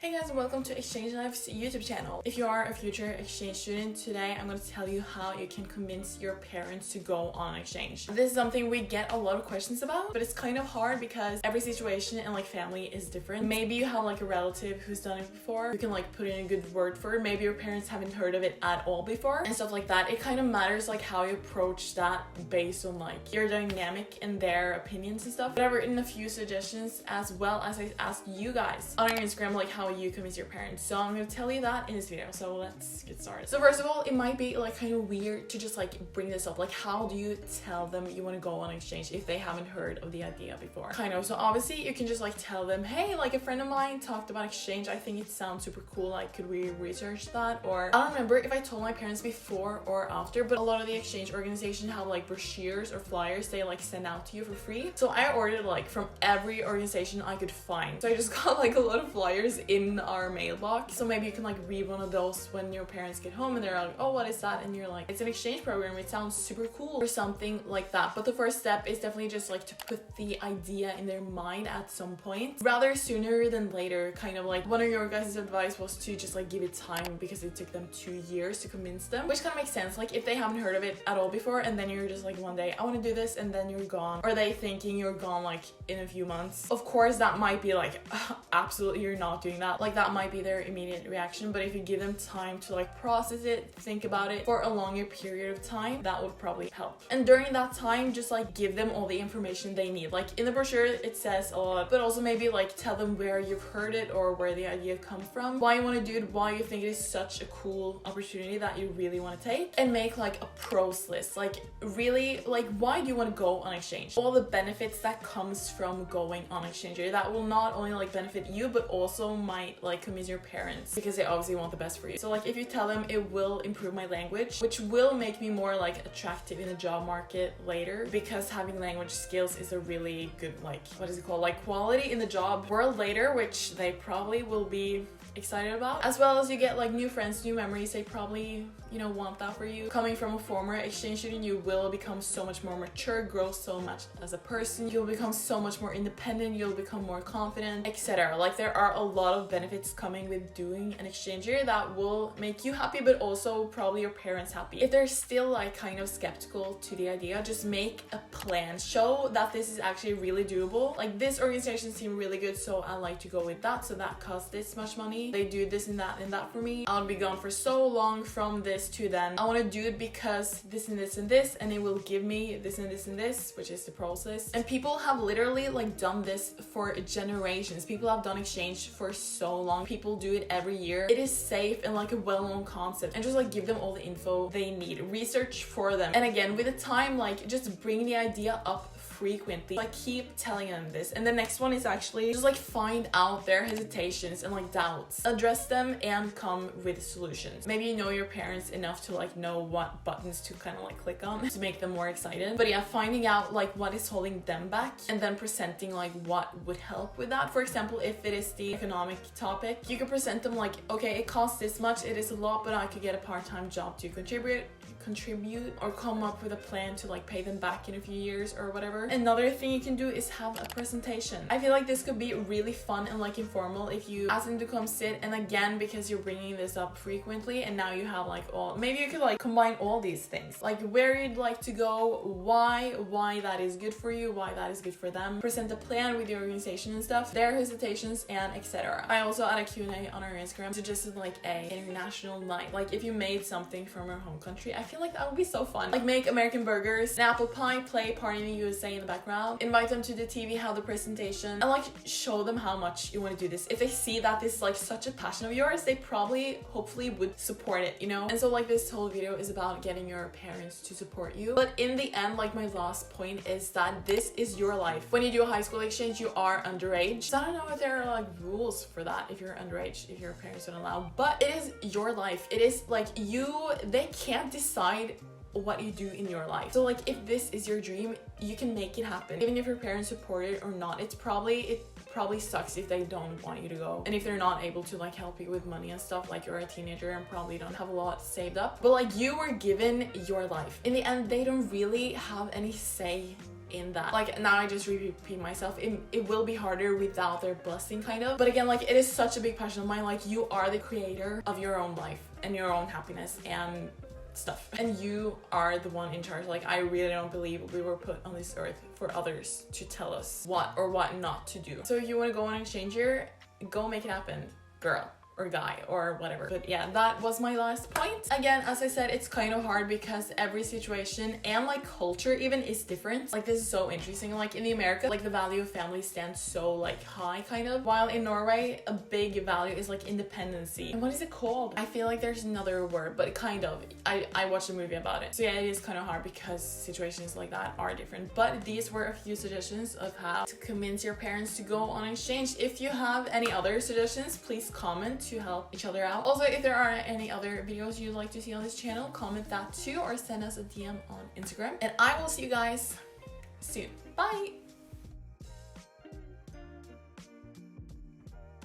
Hey guys, and welcome to Exchange Life's YouTube channel. If you are a future exchange student, today I'm going to tell you how you can convince your parents to go on exchange. This is something we get a lot of questions about, but it's kind of hard because every situation and family is different. Maybe you have a relative who's done it before, you can put in a good word for it. Maybe your parents haven't heard of it at all before and stuff like that. It kind of matters how you approach that based on your dynamic and their opinions and stuff. But I've written a few suggestions as well as I asked you guys on your Instagram how you convince your parents. So I'm gonna tell you that in this video. So let's get started. So first of all, it might be kind of weird to just bring this up. How do you tell them you want to go on exchange if they haven't heard of the idea before? So obviously you can just tell them, hey, a friend of mine talked about exchange. I think it sounds super cool. Could we research that? Or I don't remember if I told my parents before or after, but a lot of the exchange organizations have brochures or flyers they send out to you for free. So I ordered from every organization I could find. So I just got a lot of flyers in our mailbox. So maybe you can read one of those when your parents get home and they're like, oh, what is that? And you're like, it's an exchange program. It sounds super cool or something like that. But the first step is definitely just to put the idea in their mind at some point, rather sooner than later. One of your guys' advice was to just give it time because it took them 2 years to convince them, which kind of makes sense. If they haven't heard of it at all before and then you're just one day, I want to do this, and then you're gone, or they thinking you're gone in a few months. Of course that might be absolutely you're not doing that. That might be their immediate reaction, but if you give them time to process it, think about it for a longer period of time, that would probably help. And during that time, just give them all the information they need. In the brochure it says a lot, but also maybe tell them where you've heard it or where the idea comes from, why you want to do it, why you think it is such a cool opportunity that you really want to take, and make a pros list. Really why do you want to go on exchange? All the benefits that comes from going on exchange. That will not only benefit you, but also might convince your parents, because they obviously want the best for you. So if you tell them it will improve my language, which will make me more attractive in the job market later, because having language skills is a really good what is it called, quality in the job world later, which they probably will be excited about. As well as you get new friends, new memories. They probably want that for you. Coming from a former exchange student, you will become so much more mature, grow so much as a person, you'll become so much more independent, you'll become more confident, etc. There are a lot of benefits coming with doing an exchange year that will make you happy, but also probably your parents happy. If they're still kind of skeptical to the idea, just make a plan. Show that this is actually really doable. This organization seems really good, so I like to go with that. So that costs this much money. They do this and that for me. I'll be gone for so long from this to then. I want to do it because this and this and this, and it will give me this and this and this, which is the process. And people have literally done this for generations. People have done exchange for so long. People do it every year. It is safe and a well-known concept, and just give them all the info they need. Research for them, and again, with the time, just bring the idea up frequently. Keep telling them this. And the next one is actually just find out their hesitations and doubts, address them, and come with solutions. Maybe you know your parents enough to know what buttons to kind of click on to make them more excited. But yeah, finding out what is holding them back, and then presenting what would help with that. For example, if it is the economic topic, you could present them okay, it costs this much, it is a lot, but I could get a part-time job to contribute, or come up with a plan to pay them back in a few years or whatever. Another thing you can do is have a presentation. I feel this could be really fun and informal if you ask them to come sit, and again, because you're bringing this up frequently, and now you have all, maybe you could combine all these things, where you'd like to go, why that is good for you, why that is good for them. Present a plan with the organization and stuff, their hesitations, and etc. I also had a Q&A on our Instagram, suggested a international night. If you made something from your home country, I feel that would be so fun. Make American burgers, an apple pie, play Party in the USA in the background, invite them to the TV, have the presentation, and show them how much you want to do this. If they see that this is such a passion of yours, they probably, hopefully, would support it, And so this whole video is about getting your parents to support you. But in the end, my last point is that this is your life. When you do a high school exchange, you are underage. So I don't know if there are rules for that if you're underage, if your parents don't allow, but it is your life. It is they can't decide what you do in your life. So if this is your dream, you can make it happen. Even if your parents support it or not, it probably sucks if they don't want you to go, and if they're not able to help you with money and stuff. You're a teenager and probably don't have a lot saved up, but you were given your life. In the end, they don't really have any say in that. Like, now I just repeat myself, it will be harder without their blessing, kind of. But again, like, it is such a big passion of mine. Like, you are the creator of your own life and your own happiness and stuff, and you are the one in charge. Like, I really don't believe we were put on this earth for others to tell us what or what not to do. So if you want to go on exchange year, go make it happen, girl or guy or whatever. But yeah, that was my last point. Again, as I said, it's kind of hard because every situation and like culture even is different. Like, this is so interesting. Like, in the America, like, the value of family stands so like high, kind of, while in Norway a big value is like independency. And what is it called? I feel like there's another word, but kind of, I watched a movie about it. So yeah, it is kind of hard because situations like that are different. But these were a few suggestions of how to convince your parents to go on exchange. If you have any other suggestions, please comment to help each other out. Also, if there are any other videos you'd like to see on this channel, comment that too, or send us a DM on Instagram. And I will see you guys soon. Bye!